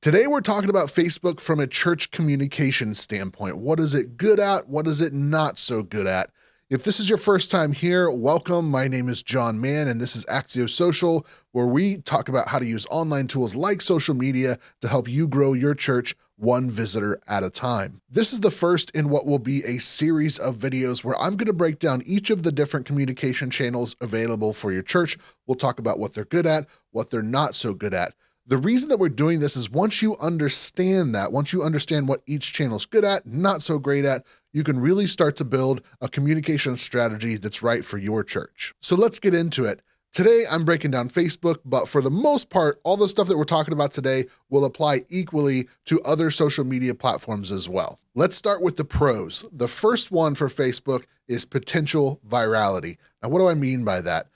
Today, we're talking about Facebook from a church communication standpoint. What is it good at? What is it not so good at? If this is your first time here, welcome. My name is John Mann, and this is Axio Social, where we talk about how to use online tools like social media to help you grow your church one visitor at a time. This is the first in what will be a series of videos where I'm going to break down each of the different communication channels available for your church. We'll talk about what they're good at, what they're not so good at. The reason that we're doing this is once you understand what each channel's good at, not so great at, you can really start to build a communication strategy that's right for your church. So let's get into it. Today, I'm breaking down Facebook, but for the most part, all the stuff that we're talking about today will apply equally to other social media platforms as well. Let's start with the pros. The first one for Facebook is potential virality. Now, what do I mean by that?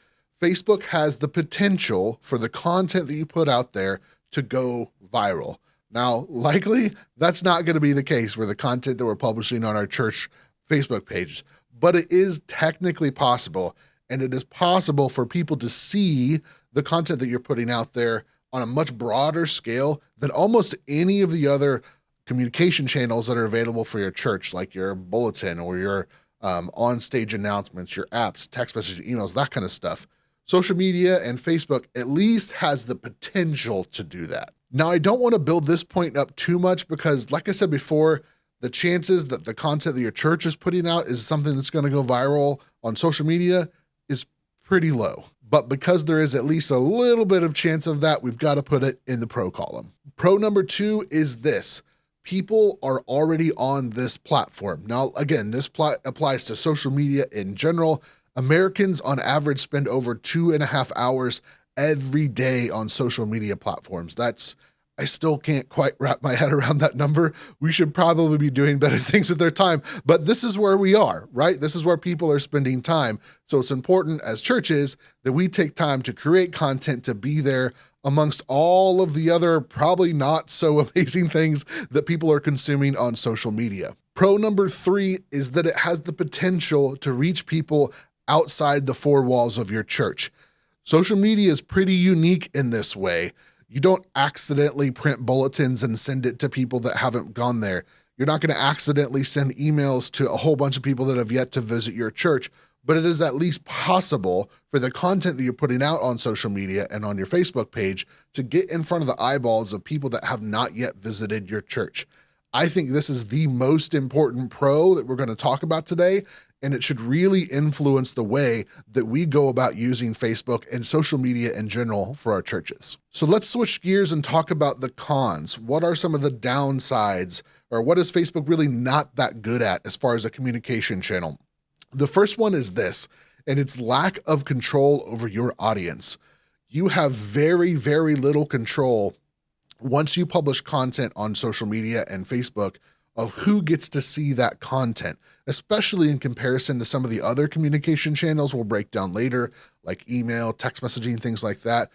Facebook has the potential for the content that you put out there to go viral. Now, likely that's not going to be the case for the content that we're publishing on our church Facebook page, but it is technically possible, and it is possible for people to see the content that you're putting out there on a much broader scale than almost any of the other communication channels that are available for your church, like your bulletin or your on-stage announcements, your apps, text messages, emails, that kind of stuff. Social media and Facebook at least has the potential to do that. Now, I don't want to build this point up too much because, like I said before, the chances that the content that your church is putting out is something that's going to go viral on social media is pretty low. But because there is at least a little bit of chance of that, we've got to put it in the pro column. Pro number 2 is this. People are already on this platform. Now, again, this applies to social media in general. Americans on average spend over 2.5 hours every day on social media platforms. I still can't quite wrap my head around that number. We should probably be doing better things with their time, but this is where we are, right? This is where people are spending time. So it's important as churches that we take time to create content to be there amongst all of the other probably not so amazing things that people are consuming on social media. Pro number 3 is that it has the potential to reach people outside the four walls of your church. Social media is pretty unique in this way. You don't accidentally print bulletins and send it to people that haven't gone there. You're not going to accidentally send emails to a whole bunch of people that have yet to visit your church, but it is at least possible for the content that you're putting out on social media and on your Facebook page to get in front of the eyeballs of people that have not yet visited your church. I think this is the most important pro that we're going to talk about today, and it should really influence the way that we go about using Facebook and social media in general for our churches. So let's switch gears and talk about the cons. What are some of the downsides, or what is Facebook really not that good at as far as a communication channel? The first one is this, and it's lack of control over your audience. You have very, very little control once you publish content on social media and Facebook of who gets to see that content, especially in comparison to some of the other communication channels we'll break down later, like email, text messaging, things like that.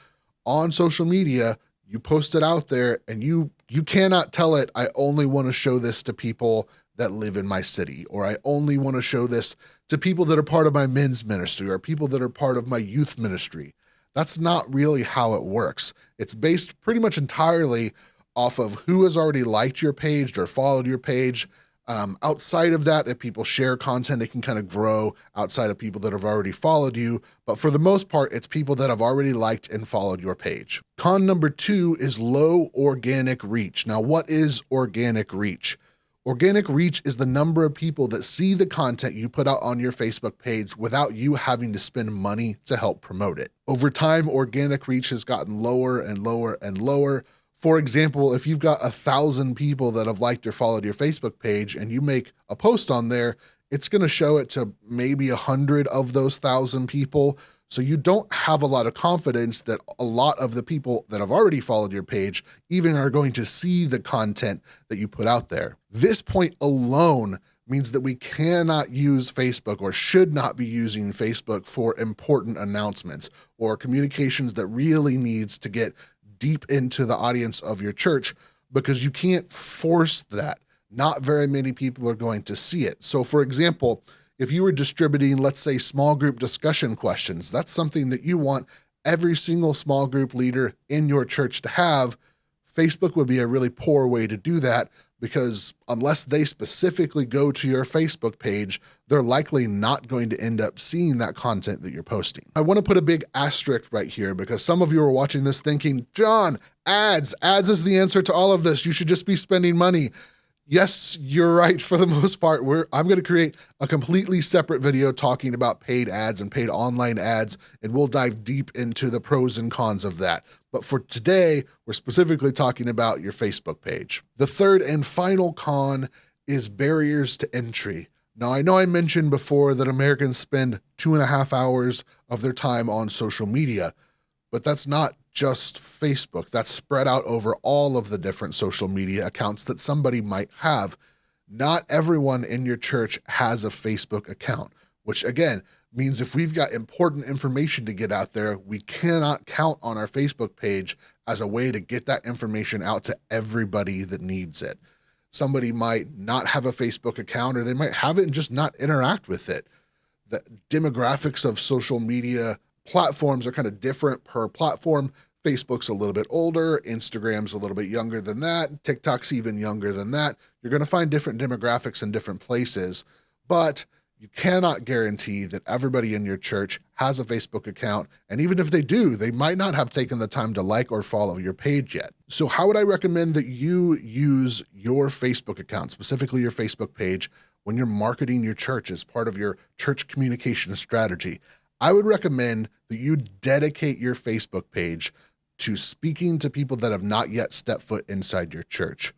On social media, you post it out there and you cannot tell it, I only want to show this to people that live in my city, or I only want to show this to people that are part of my men's ministry or people that are part of my youth ministry. That's not really how it works. It's based pretty much entirely off of who has already liked your page or followed your page. Outside of that, if people share content, it can kind of grow outside of people that have already followed you. But for the most part, it's people that have already liked and followed your page. Con number 2 is low organic reach. Now, what is organic reach? Organic reach is the number of people that see the content you put out on your Facebook page without you having to spend money to help promote it. Over time, organic reach has gotten lower and lower and lower. For example, if you've got 1,000 people that have liked or followed your Facebook page and you make a post on there, it's going to show it to maybe 100 of those 1,000 people. So you don't have a lot of confidence that a lot of the people that have already followed your page even are going to see the content that you put out there. This point alone means that we cannot use Facebook or should not be using Facebook for important announcements or communications that really needs to get deep into the audience of your church, because you can't force that. Not very many people are going to see it. So for example, if you were distributing, let's say, small group discussion questions, that's something that you want every single small group leader in your church to have. Facebook would be a really poor way to do that, because unless they specifically go to your Facebook page, they're likely not going to end up seeing that content that you're posting. I want to put a big asterisk right here, because some of you are watching this thinking, John, ads is the answer to all of this. You should just be spending money. Yes, you're right for the most part. I'm going to create a completely separate video talking about paid ads and paid online ads, and we'll dive deep into the pros and cons of that. But for today, we're specifically talking about your Facebook page. The third and final con is barriers to entry. Now, I know I mentioned before that Americans spend 2.5 hours of their time on social media, but that's not just Facebook. That's spread out over all of the different social media accounts that somebody might have. Not everyone in your church has a Facebook account, which again means if we've got important information to get out there, we cannot count on our Facebook page as a way to get that information out to everybody that needs it. Somebody might not have a Facebook account, or they might have it and just not interact with it. The demographics of social media platforms are kind of different per platform. Facebook's a little bit older, Instagram's a little bit younger than that, TikTok's even younger than that. You're going to find different demographics in different places, but you cannot guarantee that everybody in your church has a Facebook account. And even if they do, they might not have taken the time to like or follow your page yet. So how would I recommend that you use your Facebook account, specifically your Facebook page, when you're marketing your church as part of your church communication strategy? I would recommend that you dedicate your Facebook page to speaking to people that have not yet stepped foot inside your church.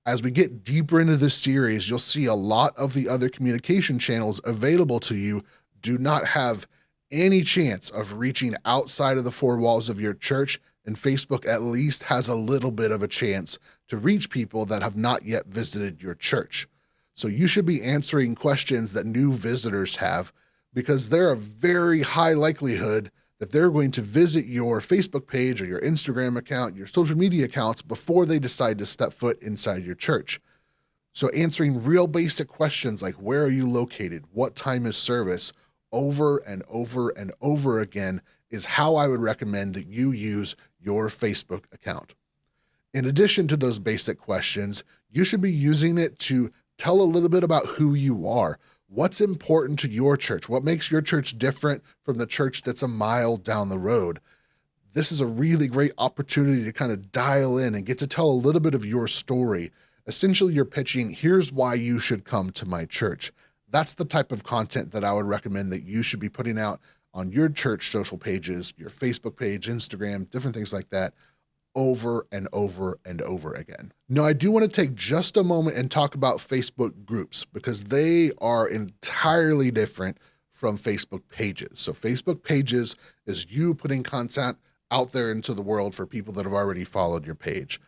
As we get deeper into this series, you'll see a lot of the other communication channels available to you do not have any chance of reaching outside of the four walls of your church, and Facebook at least has a little bit of a chance to reach people that have not yet visited your church. So you should be answering questions that new visitors have, because there are a very high likelihood that they're going to visit your Facebook page or your Instagram account, your social media accounts, before they decide to step foot inside your church. So answering real basic questions like, where are you located? What time is service? Over and over and over again is how I would recommend that you use your Facebook account. In addition to those basic questions, you should be using it to tell a little bit about who you are. What's important to your church? What makes your church different from the church that's a mile down the road? This is a really great opportunity to kind of dial in and get to tell a little bit of your story. Essentially, you're pitching, here's why you should come to my church. That's the type of content that I would recommend that you should be putting out on your church social pages, your Facebook page, Instagram, different things like that, over and over and over again. Now, I do want to take just a moment and talk about Facebook groups, because they are entirely different from Facebook pages. So Facebook pages is you putting content out there into the world for people that have already followed your page.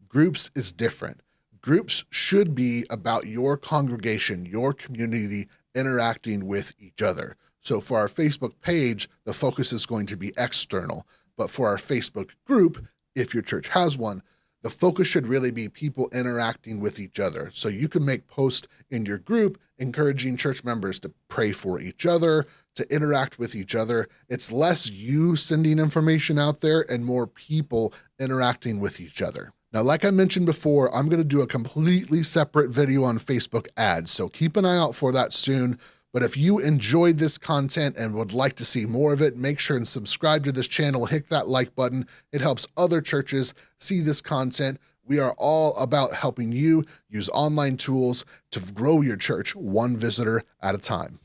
Groups is different. Groups should be about your congregation, your community interacting with each other. So for our Facebook page, the focus is going to be external, but for our Facebook group, if your church has one, the focus should really be people interacting with each other. So you can make posts in your group encouraging church members to pray for each other, to interact with each other. It's less you sending information out there and more people interacting with each other. Now, like I mentioned before, I'm going to do a completely separate video on Facebook ads, so keep an eye out for that soon. But if you enjoyed this content and would like to see more of it, make sure and subscribe to this channel, hit that like button. It helps other churches see this content. We are all about helping you use online tools to grow your church one visitor at a time.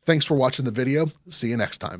Thanks for watching the video. See you next time.